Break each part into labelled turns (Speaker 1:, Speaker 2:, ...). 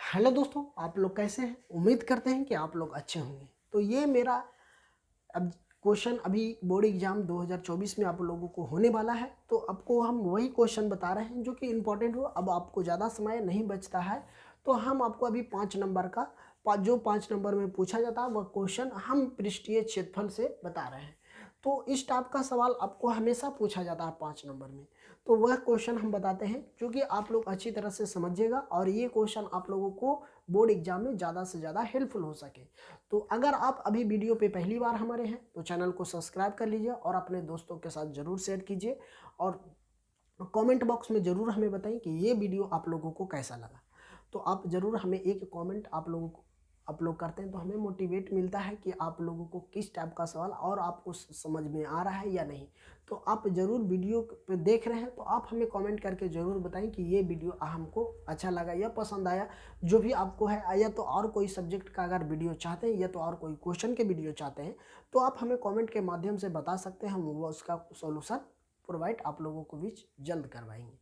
Speaker 1: Hello दोस्तों, आप लोग कैसे हैं? उम्मीद करते हैं कि आप लोग अच्छे होंगे। तो ये मेरा अब क्वेश्चन अभी बोर्ड एग्जाम 2024 में आप लोगों को होने वाला है। तो आपको हम वही क्वेश्चन बता रहे हैं जो कि इम्पोर्टेंट हो। अब आपको ज़्यादा समय नहीं बचता है, तो हम आपको अभी 5 नंबर का जो 5 नंबर में पूछा जाता है वह क्वेश्चन हम पृष्ठीय क्षेत्रफल से बता रहे हैं। तो इस टाइप का सवाल आपको हमेशा पूछा जाता है 5 नंबर में। तो वह क्वेश्चन हम बताते हैं जो कि आप लोग अच्छी तरह से समझिएगा और ये क्वेश्चन आप लोगों को बोर्ड एग्जाम में ज़्यादा से ज़्यादा हेल्पफुल हो सके। तो अगर आप अभी वीडियो पे पहली बार हमारे हैं तो चैनल को सब्सक्राइब कर लीजिए और अपने दोस्तों के साथ ज़रूर शेयर कीजिए और कमेंट बॉक्स में ज़रूर हमें बताएं कि ये वीडियो आप लोगों को कैसा लगा। तो आप ज़रूर हमें एक कमेंट आप लोगों को अपलोड करते हैं तो हमें मोटिवेट मिलता है कि आप लोगों को किस टाइप का सवाल और आपको समझ में आ रहा है या नहीं। तो आप ज़रूर वीडियो पे देख रहे हैं तो आप हमें कमेंट करके ज़रूर बताएं कि ये वीडियो हमको अच्छा लगा या पसंद आया। जो भी आपको है, या तो और कोई सब्जेक्ट का अगर वीडियो चाहते हैं या तो और कोई क्वेश्चन के वीडियो चाहते हैं तो आप हमें कॉमेंट के माध्यम से बता सकते हैं। हम वो उसका सोल्यूशन प्रोवाइड आप लोगों को भी जल्द करवाएंगे।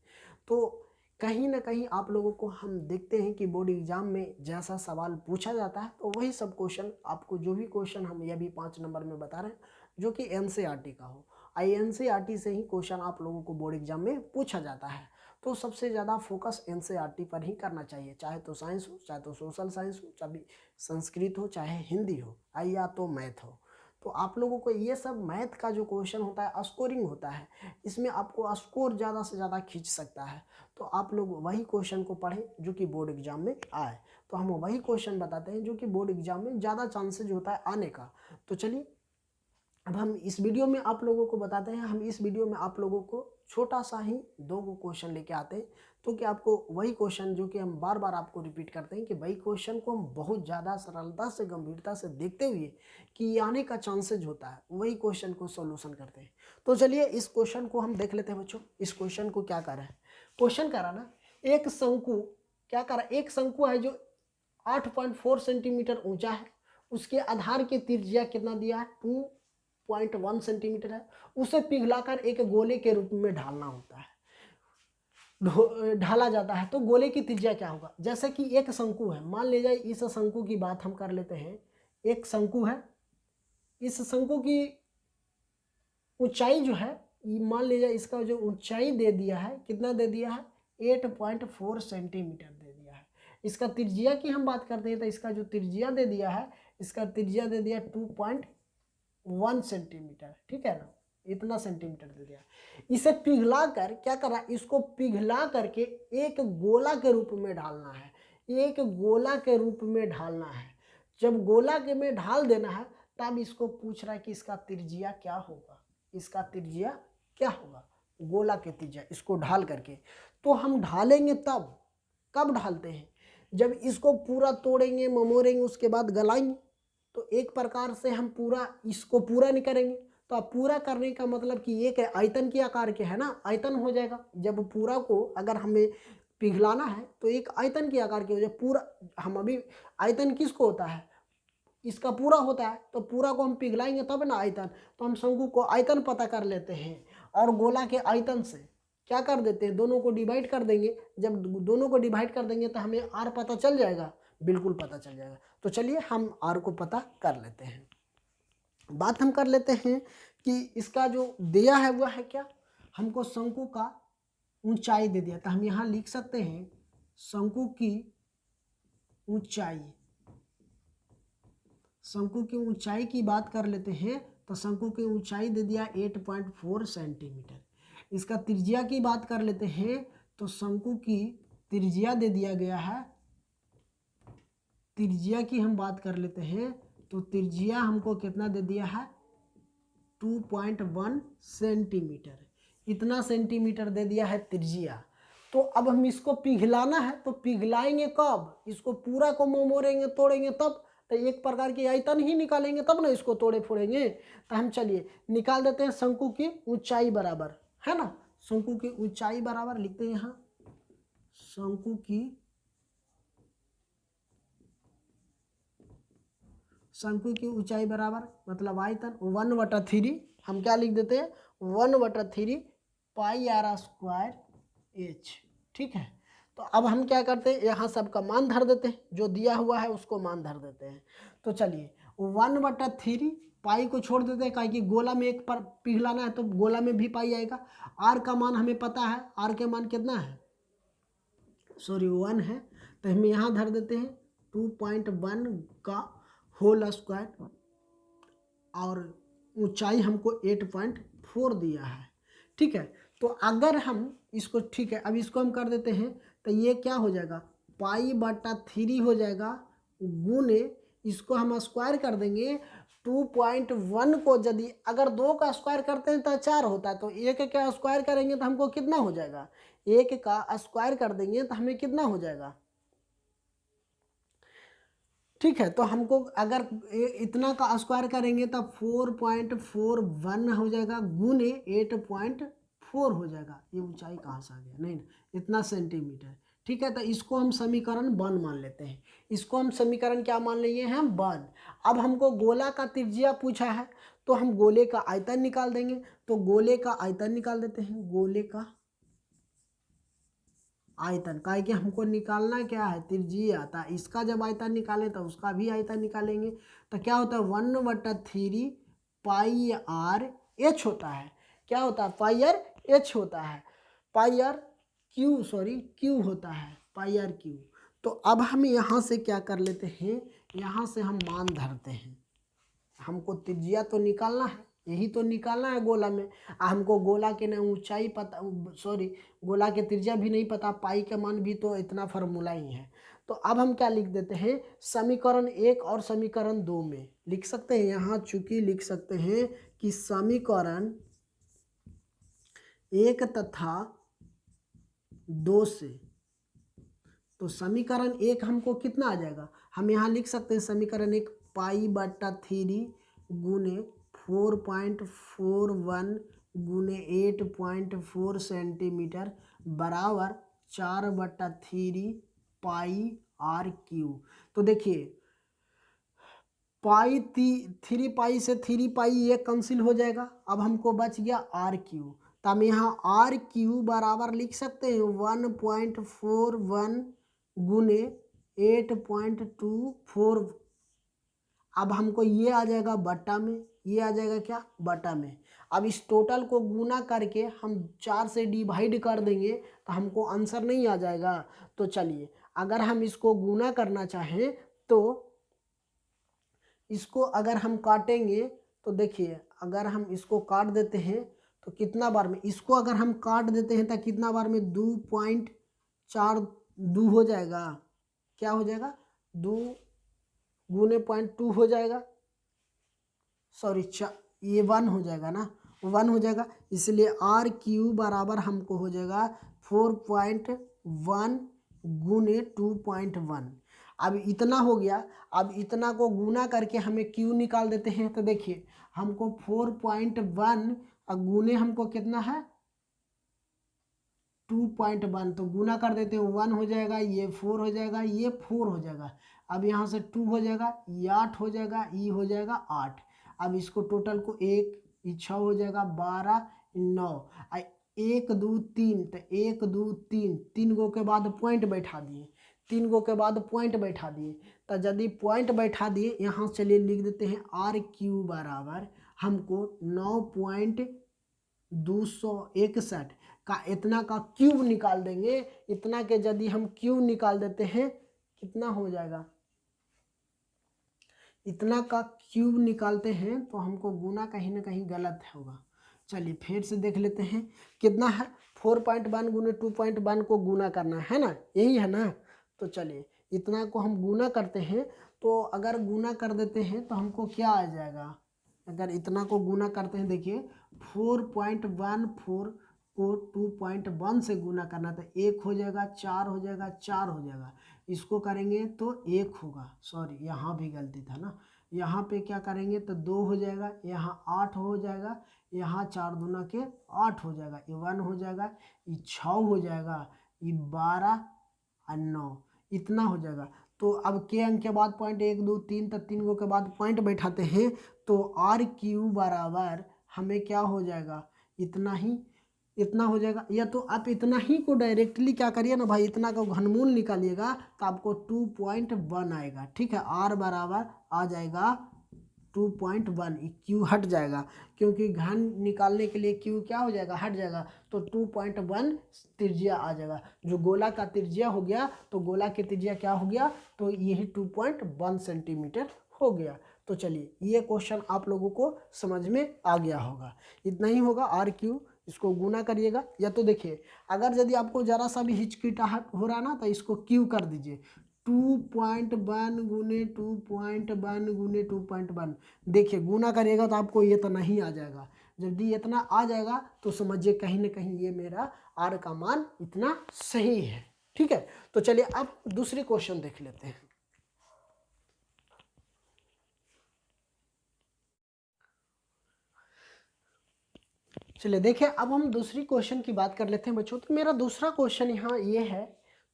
Speaker 1: तो कहीं ना कहीं आप लोगों को हम देखते हैं कि बोर्ड एग्जाम में जैसा सवाल पूछा जाता है तो वही सब क्वेश्चन आपको, जो भी क्वेश्चन हम ये भी 5 नंबर में बता रहे हैं जो कि एनसीईआरटी का हो। एनसीईआरटी से ही क्वेश्चन आप लोगों को बोर्ड एग्जाम में पूछा जाता है। तो सबसे ज़्यादा फोकस एनसीईआरटी पर ही करना चाहिए, चाहे तो साइंस हो, चाहे तो सोशल साइंस हो, चाहे संस्कृत हो, चाहे हिंदी हो, या तो मैथ हो। तो आप लोगों को ये सब मैथ का जो क्वेश्चन होता है स्कोरिंग होता है, इसमें आपको स्कोर ज़्यादा से ज़्यादा खींच सकता है। तो आप लोग वही क्वेश्चन को पढ़ें जो कि बोर्ड एग्जाम में आए। तो हम वही क्वेश्चन बताते हैं जो कि बोर्ड एग्जाम में ज़्यादा चांसेज होता है आने का। तो चलिए अब हम इस वीडियो में आप लोगों को बताते हैं। हम इस वीडियो में आप लोगों को छोटा सा ही 2 क्वेश्चन लेके आते हैं तो कि आपको वही क्वेश्चन जो कि हम बार बार आपको रिपीट करते हैं कि वही क्वेश्चन को हम बहुत ज़्यादा सरलता से, गंभीरता से देखते हुए कि ये आने का चांसेज होता है, वही क्वेश्चन को सॉल्यूशन करते हैं। तो चलिए इस क्वेश्चन को हम देख लेते हैं बच्चों। इस क्वेश्चन को क्या करा है, क्वेश्चन करा ना, एक शंकु क्या करा, एक शंकु है जो 8.4 सेंटीमीटर ऊंचा है, उसके आधार की त्रिज्या कितना दिया है, 2.1 सेंटीमीटर है। उसे पिघलाकर एक गोले के रूप में ढालना होता है, ढाला जाता है। तो गोले की त्रिज्या क्या होगा? जैसे कि एक शंकु है, मान लीजिए इस शंकु की बात हम कर लेते हैं। एक शंकु है, इस शंकु की ऊंचाई जो है, मान लीजिए इसका जो ऊंचाई दे दिया है, कितना दे दिया है, 8.4 सेंटीमीटर दे दिया है। इसका त्रिज्या की हम बात करते हैं तो इसका जो त्रिज्या दे दिया है, इसका त्रिज्या दे दिया 2.1 सेंटीमीटर, ठीक है ना, इतना सेंटीमीटर दे दिया। इसे पिघला कर क्या करा, इसको पिघला करके एक गोला के रूप में ढालना है, एक गोला के रूप में ढालना है। जब गोला के में ढाल देना है तब इसको पूछ रहा है कि इसका त्रिज्या क्या होगा, इसका त्रिज्या क्या होगा, गोला के त्रिज्या, इसको ढाल करके। तो हम ढालेंगे तब, कब ढालते हैं, जब इसको पूरा तोड़ेंगे, ममोड़ेंगे, उसके बाद गलाएंगे। तो एक प्रकार से हम पूरा इसको पूरा नहीं करेंगे। तो अब पूरा करने का मतलब कि एक आयतन के आकार के है ना, आयतन हो जाएगा। जब पूरा को अगर हमें पिघलाना है तो एक आयतन के आकार की हो जाए पूरा। हम अभी आयतन किसको होता है, इसका पूरा होता है। तो पूरा को हम पिघलाएंगे तब ना आयतन। तो हम शंकु को आयतन पता कर लेते हैं और गोला के आयतन से क्या कर देते हैं, दोनों को डिवाइड कर देंगे। जब दोनों को डिवाइड कर देंगे तो हमें आर पता चल जाएगा, बिल्कुल पता चल जाएगा। तो चलिए हम आर को पता कर लेते हैं। बात हम कर लेते हैं कि इसका जो दिया है वह है क्या, हमको शंकु का ऊंचाई दे दिया। तो हम यहाँ लिख सकते हैं शंकु की ऊंचाई। शंकु की ऊंचाई की बात कर लेते हैं तो शंकु की ऊंचाई दे दिया 8.4 सेंटीमीटर। इसका त्रिज्या की बात कर लेते हैं तो शंकु की त्रिज्या दे दिया गया है, त्रिज्या की हम बात कर लेते हैं तो त्रिज्या हमको कितना दे दिया है, 2.1 सेंटीमीटर। इतना सेंटीमीटर दे दिया है त्रिज्या। तो अब हम इसको पिघलाना है तो पिघलाएंगे कब, इसको पूरा को मोड़ेंगे, तोड़ेंगे तब। तो एक प्रकार की आयतन ही निकालेंगे तब ना इसको तोड़े फोड़ेंगे। तो हम चलिए निकाल देते हैं शंकु की ऊंचाई बराबर, है ना, शंकु की ऊंचाई बराबर लिखते हैं यहाँ, शंकु की ऊंचाई बराबर मतलब आयतन 1/3, हम क्या लिख देते हैं 1/3 पाई r² h, ठीक है। तो अब हम क्या करते हैं, यहाँ सबका मान धर देते हैं, जो दिया हुआ है उसको मान धर देते हैं। तो चलिए 1/3 पाई को छोड़ देते हैं, काहे कि गोला में एक पर पिघलाना है तो गोला में भी पाई आएगा। आर का मान हमें पता है, आर के मान कितना है, सॉरी 1 है, तो हम यहाँ धर देते हैं 2.1 का होल स्क्वायर, और ऊंचाई हमको 8.4 दिया है। ठीक है, तो अगर हम इसको, ठीक है, अब इसको हम कर देते हैं, तो ये क्या हो जाएगा, पाई/3 हो जाएगा, गुने इसको हम स्क्वायर कर देंगे। 2.1 को यदि अगर 2 का स्क्वायर करते हैं तो 4 होता है, तो 1 का स्क्वायर करेंगे तो हमको कितना हो जाएगा, 1 का स्क्वायर कर देंगे तो हमें कितना हो जाएगा। ठीक है, तो हमको अगर इतना का स्क्वायर करेंगे तो 4.41 हो जाएगा, गुने 8.4 हो जाएगा। ये ऊंचाई कहाँ से आ गया, नहीं ना, इतना सेंटीमीटर। ठीक है, तो इसको हम समीकरण 1 मान लेते हैं। इसको हम समीकरण क्या मान लिए हैं, 1। अब हमको गोला का त्रिज्या पूछा है, तो हम गोले का आयतन निकाल देंगे। तो गोले का आयतन निकाल देते हैं, गोले का आयतन, काहे कि हमको निकालना क्या है, त्रिज्या। था इसका जब आयतन निकालें तो उसका भी आयतन निकालेंगे। तो क्या होता है, 1/3 पाई आर एच होता है। क्या होता है, पाई आर एच होता है, पाई आर क्यू, सॉरी क्यू होता है, पाई आर क्यू। तो अब हम यहाँ से क्या कर लेते हैं, यहाँ से हम मान धरते हैं। हमको त्रिज्या तो निकालना है, यही तो निकालना है गोला में। हमको गोला के ना ऊंचाई पता, सॉरी गोला के त्रिज्या भी नहीं पता, पाई का मान भी तो इतना फार्मूला ही है। तो अब हम क्या लिख देते हैं, समीकरण 1 और समीकरण 2 में लिख सकते हैं। यहाँ चूंकि लिख सकते हैं कि समीकरण 1 तथा 2 से, तो समीकरण 1 हमको कितना आ जाएगा, हम यहाँ लिख सकते हैं समीकरण 1 पाई/3 गुने 4.41 गुने 8.4 सेंटीमीटर बराबर 4/3 पाई आर क्यू। तो देखिए पाई 3 पाई से 3 पाई ये कैंसिल हो जाएगा, अब हमको बच गया आर क्यू। तो हम यहाँ आर क्यू बराबर लिख सकते हैं 1.41 गुने 8.24। अब हमको ये आ जाएगा बटा में, ये आ जाएगा क्या, बटा में। अब इस टोटल को गुना करके हम 4 से डिवाइड कर देंगे तो हमको आंसर नहीं आ जाएगा। तो चलिए अगर हम इसको गुना करना चाहें तो इसको अगर हम काटेंगे तो देखिए, अगर हम इसको काट देते हैं तो कितना बार में, इसको अगर हम काट देते हैं तो कितना बार में, 2.42 हो जाएगा। क्या हो जाएगा, 2 गुने 0.2 हो जाएगा, सॉरी ये 1 हो जाएगा ना, 1 हो जाएगा। इसलिए आर क्यू बराबर हमको हो जाएगा 4.1 गुने 2.1। अब इतना हो गया, अब इतना को गुना करके हमें क्यू निकाल देते हैं। तो देखिए हमको 4.1 गुने हमको कितना है 2.1, तो गुना कर देते हैं 1 हो जाएगा, ये 4 हो जाएगा, ये 4 हो जाएगा। अब यहाँ से 2 हो जाएगा, ये 8 हो जाएगा, ये हो जाएगा 8। अब इसको टोटल को 1 6 हो जाएगा, 12 9, 1 2 3, तो 1 2 3, 3 गो के बाद पॉइंट बैठा दिए, 3 गो के बाद पॉइंट बैठा दिए। तो यदि पॉइंट बैठा दिए, यहाँ चलिए लिख देते हैं आर क्यू बराबर हमको 9.261 का इतना का क्यूब निकाल देंगे। इतना के यदि हम क्यूब निकाल देते हैं कितना हो जाएगा, इतना का क्यूब निकालते हैं तो हमको गुना कहीं ना कहीं गलत होगा। चलिए फिर से देख लेते हैं कितना है, 4.1 गुने 2.1 को गुना करना है ना, यही है ना। तो चलिए इतना को हम गुना करते हैं, तो अगर गुना कर देते हैं तो हमको क्या आ जाएगा, अगर इतना को गुना करते हैं, देखिए 4.14 को 2.1 से गुना करना, तो 1 हो जाएगा, 4 हो जाएगा, 4 हो जाएगा। इसको करेंगे तो 1 होगा, सॉरी यहाँ भी गलती था ना, यहाँ पे क्या करेंगे तो 2 हो जाएगा, यहाँ 8 हो जाएगा, यहाँ 4 दूना के 8 हो जाएगा, ये 1 हो जाएगा, ये 6 हो जाएगा, ये 12 और 9 इतना हो जाएगा। तो अब के अंक के बाद पॉइंट 1 2 3, तो 3 गो के बाद पॉइंट बैठाते हैं, तो आर क्यू बराबर हमें क्या हो जाएगा, इतना ही इतना हो जाएगा। या तो आप इतना ही को डायरेक्टली क्या करिए ना भाई, इतना का घनमूल निकालिएगा तो आपको 2.1 आएगा। ठीक है, r बराबर आ जाएगा 2.1। क्यू हट जाएगा क्योंकि घन निकालने के लिए क्यू क्या हो जाएगा, हट जाएगा। तो 2.1 त्रिज्या आ जाएगा। जो गोला का त्रिज्या हो गया तो गोला की त्रिज्या क्या हो गया, तो यही 2.1 सेंटीमीटर हो गया। तो चलिए ये क्वेश्चन आप लोगों को समझ में आ गया होगा। इतना ही होगा, आर क्यू इसको गुना करिएगा। या तो देखिए अगर यदि आपको ज़रा सा भी हिचकिटाहट हो रहा ना तो इसको क्यू कर दीजिए, 2.1 गुने 2.1 गुने 2.1। देखिए गुना करिएगा तो आपको ये तो नहीं आ जाएगा। जब भी इतना आ जाएगा तो समझिए कहीं ना कहीं ये मेरा आर का मान इतना सही है। ठीक है, तो चलिए अब दूसरी क्वेश्चन देख लेते हैं। चलिए देखिए अब हम दूसरी क्वेश्चन की बात कर लेते हैं बच्चों। तो मेरा दूसरा क्वेश्चन यहाँ ये है,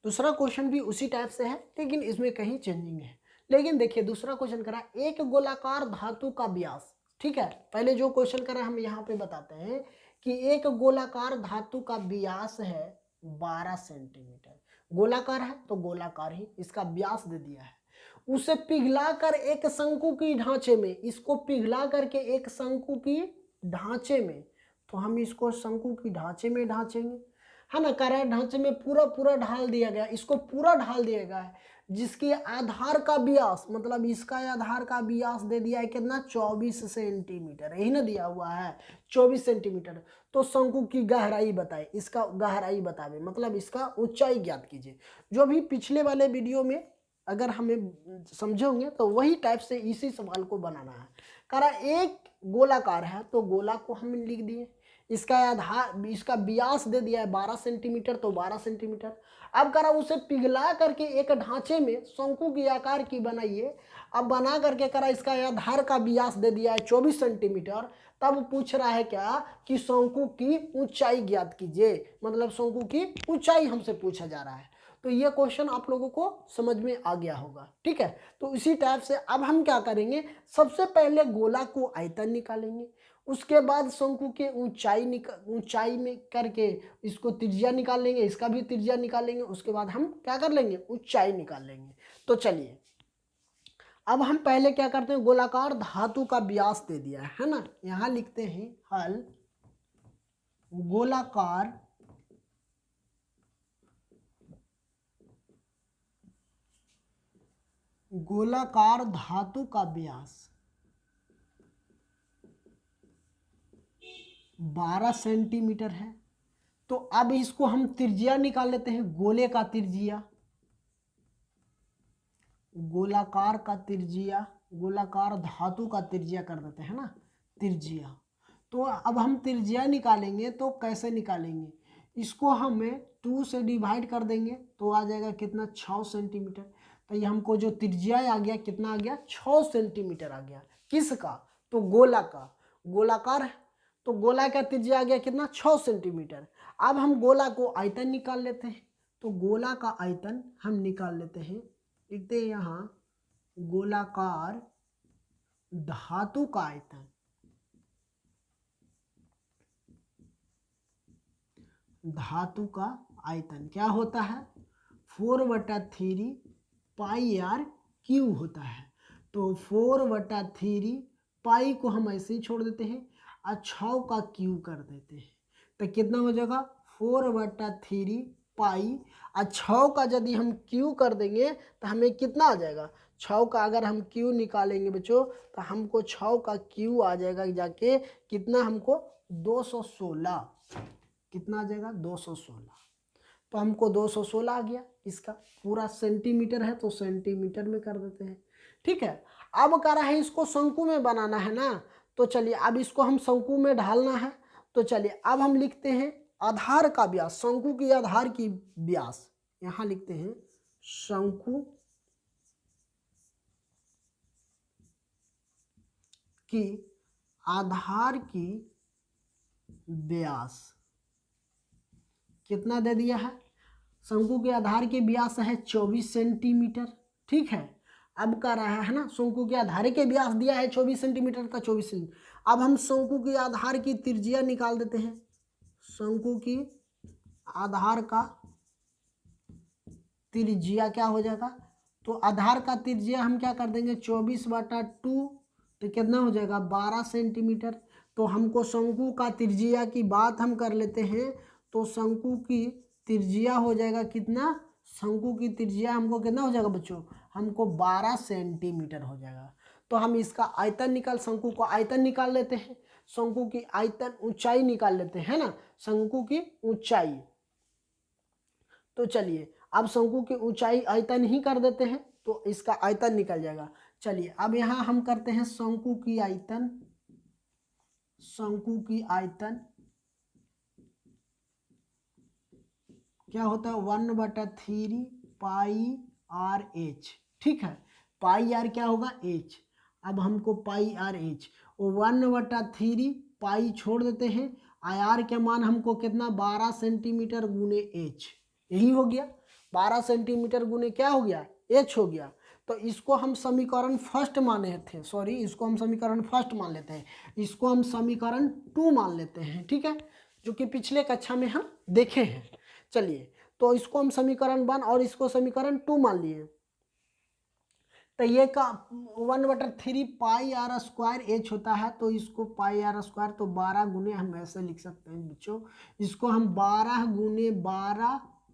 Speaker 1: दूसरा क्वेश्चन भी उसी टाइप से है लेकिन इसमें कहीं चेंजिंग है। लेकिन देखिए दूसरा क्वेश्चन करा एक गोलाकार धातु का व्यास। ठीक है, पहले जो क्वेश्चन करा हम यहाँ पे बताते हैं कि एक गोलाकार धातु का व्यास है 12 सेंटीमीटर। गोलाकार है तो गोलाकार ही, इसका व्यास दे दिया है। उसे पिघला कर एक शंकु की ढांचे में, इसको पिघला करके एक शंकु की ढांचे में, तो हम इसको शंकु की ढांचे में ढांचेंगे, है ना। कह ढांचे में पूरा पूरा ढाल दिया गया, इसको पूरा ढाल दिया गया है, जिसकी आधार का व्यास, मतलब इसका आधार का व्यास दे दिया है कितना, 24 सेंटीमीटर, यही ना दिया हुआ है 24 सेंटीमीटर। तो शंकु की गहराई बताए, इसका गहराई बतावे, मतलब इसका ऊंचाई ज्ञात कीजिए। जो भी पिछले वाले वीडियो में अगर हमें समझोगे तो वही टाइप से इसी सवाल को बनाना है। करा एक गोलाकार है तो गोला को हम लिख दिए, इसका आधार, इसका व्यास दे दिया है 12 सेंटीमीटर, तो 12 सेंटीमीटर। अब करा उसे पिघला करके एक ढांचे में शंकु की आकार की बनाइए। अब बना करके करा इसका आधार का व्यास दे दिया है 24 सेंटीमीटर। तब पूछ रहा है क्या कि शंकु की ऊंचाई ज्ञात कीजिए, मतलब शंकु की ऊंचाई हमसे पूछा जा रहा है। तो ये क्वेश्चन आप लोगों को समझ में आ गया होगा। ठीक है, तो इसी टाइप से अब हम क्या करेंगे, सबसे पहले गोला को आयतन निकालेंगे, उसके बाद शंकु के ऊंचाई में करके इसको त्रिज्या निकाल लेंगे, इसका भी त्रिज्या निकालेंगे, उसके बाद हम क्या कर लेंगे, ऊंचाई निकाल लेंगे। तो चलिए अब हम पहले क्या करते हैं, गोलाकार धातु का व्यास दे दिया है ना, यहां लिखते हैं हल गोलाकार धातु का व्यास 12 सेंटीमीटर है। तो अब इसको हम त्रिज्या निकाल लेते हैं, गोले का त्रिज्या, गोलाकार का त्रिज्या, गोलाकार धातु का त्रिज्या कर देते हैं ना, त्रिज्या। तो अब हम त्रिज्या निकालेंगे तो कैसे निकालेंगे, इसको हमें 2 से डिवाइड कर देंगे तो आ जाएगा कितना, 6 सेंटीमीटर। तो ये हमको जो त्रिज्या आ गया कितना आ गया, 6 सेंटीमीटर आ गया। किसका, तो गोला का, गोलाकार है तो गोला का त्रिज्या आ गया कितना, 6 सेंटीमीटर। अब हम गोला को आयतन निकाल लेते हैं, तो गोला का आयतन हम निकाल लेते हैं, लिखते हैं यहाँ गोलाकार धातु का आयतन, धातु का आयतन क्या होता है, 4/3 पाई आर क्यू होता है। तो 4/3 पाई को हम ऐसे ही छोड़ देते हैं और 6 का क्यू कर देते हैं, तो कितना हो जाएगा 4/3 पाई, और 6 का यदि हम क्यू कर देंगे तो हमें कितना आ जाएगा, 6 का अगर हम क्यू निकालेंगे बच्चों तो हमको 6 का क्यू आ जाएगा जाके कितना, हमको 216, कितना आ जाएगा 216। तो हमको 216 आ गया, इसका पूरा सेंटीमीटर है तो सेंटीमीटर में कर देते हैं। ठीक है, अब कह रहा है इसको शंकु में बनाना है ना, तो चलिए अब इसको हम शंकु में ढालना है। तो चलिए अब हम लिखते हैं आधार का व्यास, शंकु की आधार की व्यास, यहां लिखते हैं शंकु की आधार की व्यास कितना दे दिया है, शंकु के आधार के व्यास है 24 सेंटीमीटर। ठीक है, अब कह रहा है ना शंकु के आधार के व्यास दिया है 24 सेंटीमीटर का, 24 सेंटीमीटर। अब हम शंकु के आधार की त्रिज्या निकाल देते हैं, शंकु की आधार का त्रिज्या क्या हो जाएगा, तो आधार का त्रिज्या हम क्या कर देंगे 24/2, तो कितना हो जाएगा 12 सेंटीमीटर। तो हमको शंकु का त्रिज्या की बात हम कर लेते हैं, तो शंकु की त्रिज्या हो जाएगा कितना, शंकु की त्रिज्या हमको कितना हो जाएगा बच्चों, हमको 12 सेंटीमीटर हो जाएगा। तो हम इसका आयतन निकाल, शंकु का आयतन निकाल लेते हैं, शंकु की आयतन ऊंचाई निकाल लेते हैं ना, शंकु की ऊंचाई। तो चलिए अब शंकु की ऊंचाई आयतन ही कर देते हैं, तो इसका आयतन निकल जाएगा। चलिए अब यहाँ हम करते हैं शंकु की आयतन, शंकु की आयतन क्या होता है 1/3 पाई आर एच, ठीक है, पाई आर क्या होगा एच। अब हमको पाई आर एच, वो 1/3 पाई छोड़ देते हैं, आर के मान हमको कितना 12 सेंटीमीटर गुने एच, यही हो गया 12 सेंटीमीटर गुने क्या हो गया एच हो गया। तो इसको हम समीकरण फर्स्ट माने थे, सॉरी इसको हम समीकरण फर्स्ट मान लेते हैं, इसको हम समीकरण 2 मान लेते हैं, ठीक है, जो कि पिछले कक्षा में हम देखे हैं। चलिए तो इसको हम समीकरण 1 और इसको समीकरण 2 मान लिए। तो ये का 1/3 पाई आर स्क्वायर एच होता है, तो इसको पाई आर स्क्वायर, तो 12 गुने हम ऐसे लिख सकते हैं बच्चों, इसको हम 12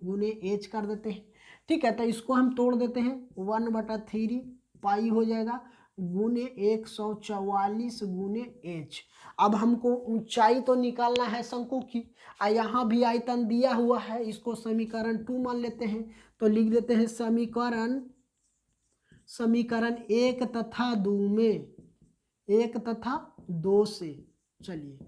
Speaker 1: गुने एच कर देते हैं, ठीक है। तो इसको हम तोड़ देते हैं, 1/3 पाई हो जाएगा गुने 144 गुने एच। अब हमको ऊंचाई तो निकालना है शंकु की, यहाँ भी आयतन दिया हुआ है, इसको समीकरण 2 मान लेते हैं। तो लिख देते हैं समीकरण 1 तथा 2 में, 1 तथा 2 से, चलिए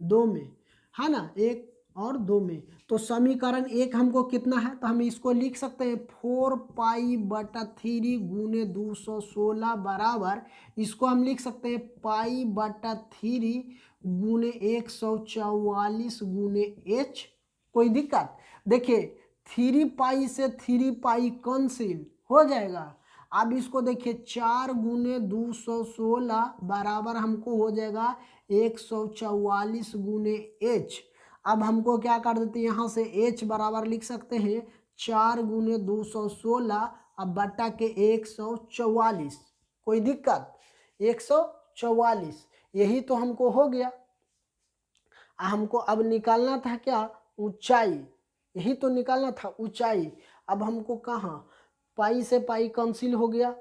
Speaker 1: 2 में है ना, 1 और 2 में। तो समीकरण 1 हमको कितना है, तो हम इसको लिख सकते हैं 4π/3 गुने 216 बराबर, इसको हम लिख सकते हैं π/3 गुने 144 गुने एच। कोई दिक्कत, देखिए 3π से 3π कैंसिल हो जाएगा। अब इसको देखिए 4 गुने 216 बराबर हमको हो जाएगा 144 गुने एच। अब हमको क्या कर देते हैं, यहाँ से एच बराबर लिख सकते हैं 4 गुने 216 अब बटा के 144। कोई दिक्कत, 144 यही तो हमको हो गया। हमको अब निकालना था क्या ऊंचाई, यही तो निकालना था ऊंचाई। अब हमको कहाँ, पाई से पाई कैंसिल हो गया,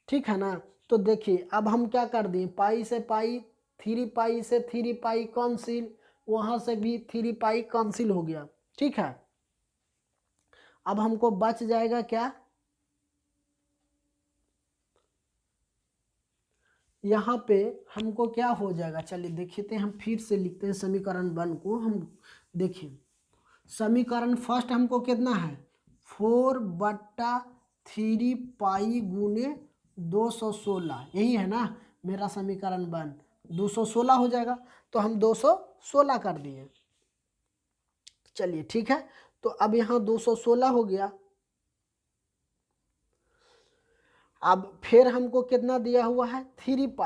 Speaker 1: ठीक है ना। तो देखिए अब हम क्या कर दिए, पाई से पाई, 3π से 3π कैंसिल, वहां से भी 3π कैंसिल हो गया, ठीक है। अब हमको बच जाएगा क्या, यहाँ पे हमको क्या हो जाएगा, चलिए देखते हैं, हम फिर से लिखते हैं समीकरण 1 को। हम देखिए समीकरण फर्स्ट हमको कितना है 4/3 पाई गुने 216, यही है ना मेरा समीकरण 1, 216 हो जाएगा। तो हम 216 कर दिए, चलिए ठीक है। तो अब यहाँ 216 हो गया। अब फिर हमको कितना दिया हुआ है 3π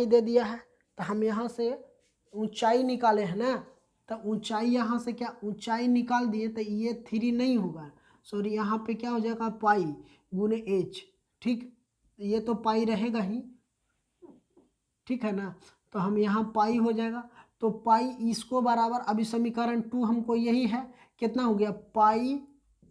Speaker 1: दे दिया है। तो हम यहाँ से ऊंचाई निकाले हैं ना, तो ऊंचाई यहाँ से क्या ऊंचाई निकाल दिए, तो ये 3 नहीं होगा, सॉरी यहाँ पे क्या हो जाएगा पाई गुने एच, ठीक, ये तो पाई रहेगा ही, ठीक है ना। तो हम यहाँ पाई हो जाएगा, तो पाई इसको बराबर, अभी समीकरण 2 हमको यही है, कितना हो गया पाई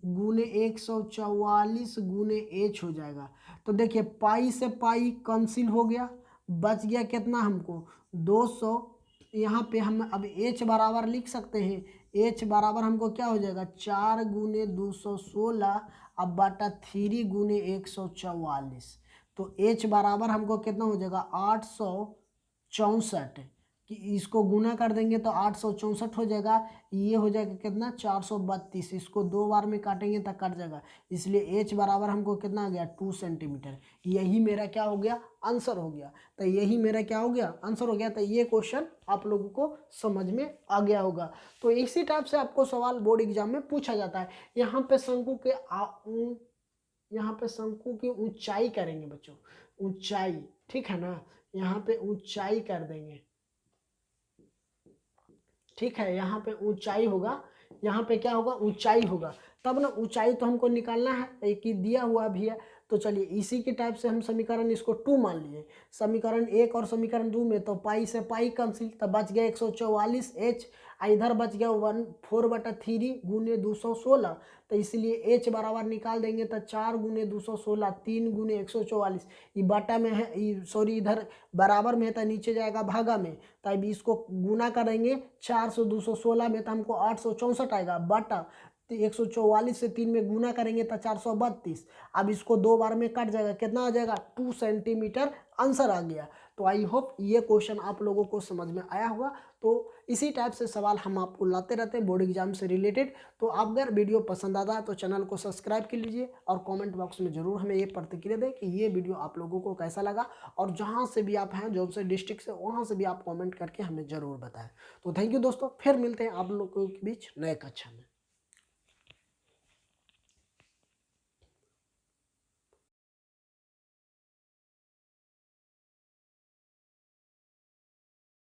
Speaker 1: गुने 144 गुने एच हो जाएगा। तो देखिए पाई से पाई कैंसिल हो गया, बच गया कितना हमको 200। यहाँ पे हम अब एच बराबर लिख सकते हैं, एच बराबर हमको क्या हो जाएगा 4 गुने 216 अब बटा 3 गुने 144। तो एच बराबर हमको कितना हो जाएगा 864, कि इसको गुना कर देंगे तो 864 हो जाएगा, ये हो जाएगा कितना 432, इसको 2 बार में काटेंगे तो कट जाएगा, इसलिए h बराबर हमको कितना आ गया 2 सेंटीमीटर। यही मेरा क्या हो गया आंसर हो गया। तो यही मेरा क्या हो गया आंसर हो गया। तो ये क्वेश्चन आप लोगों को समझ में आ गया होगा। तो इसी टाइप से आपको सवाल बोर्ड एग्जाम में पूछा जाता है। यहाँ पे शंकु की ऊंचाई करेंगे बच्चों, ऊंचाई, ठीक है ना। यहाँ पे ऊंचाई कर देंगे, ठीक है। यहाँ पे ऊंचाई होगा, यहाँ पे क्या होगा, ऊंचाई होगा। तब ना ऊंचाई तो हमको निकालना है, एक ही दिया हुआ भी है। तो चलिए इसी के टाइप से हम समीकरण इसको 2 मान लिए। समीकरण 1 और समीकरण 2 में तो पाई से पाई कैंसिल, तब बच गया 144H। इधर बच गया 4/3 गुने 216। तो इसलिए H बराबर निकाल देंगे तो 4 गुने 216, 3 गुने 144। ये बटा में है, सॉरी इधर बराबर में है तो नीचे जाएगा भागा में। तब इसको गुना करेंगे 4 से 216 में तो हमको 864 आएगा, बटा 144 से 3 में गुना करेंगे तो 432। अब इसको 2 बार में कट जाएगा, कितना आ जाएगा, 2 सेंटीमीटर आंसर आ गया। तो आई होप ये क्वेश्चन आप लोगों को समझ में आया होगा। तो इसी टाइप से सवाल हम आपको लाते रहते हैं बोर्ड एग्जाम से रिलेटेड। तो आप अगर वीडियो पसंद आता है तो चैनल को सब्सक्राइब कर लीजिए और कमेंट बॉक्स में जरूर हमें ये प्रतिक्रिया दें कि ये वीडियो आप लोगों को कैसा लगा। और जहाँ से भी आप हैं, जो से डिस्ट्रिक्ट से, वहाँ से भी आप कमेंट करके हमें ज़रूर बताएं। तो थैंक यू दोस्तों, फिर मिलते हैं आप लोगों के बीच नए कक्षा में।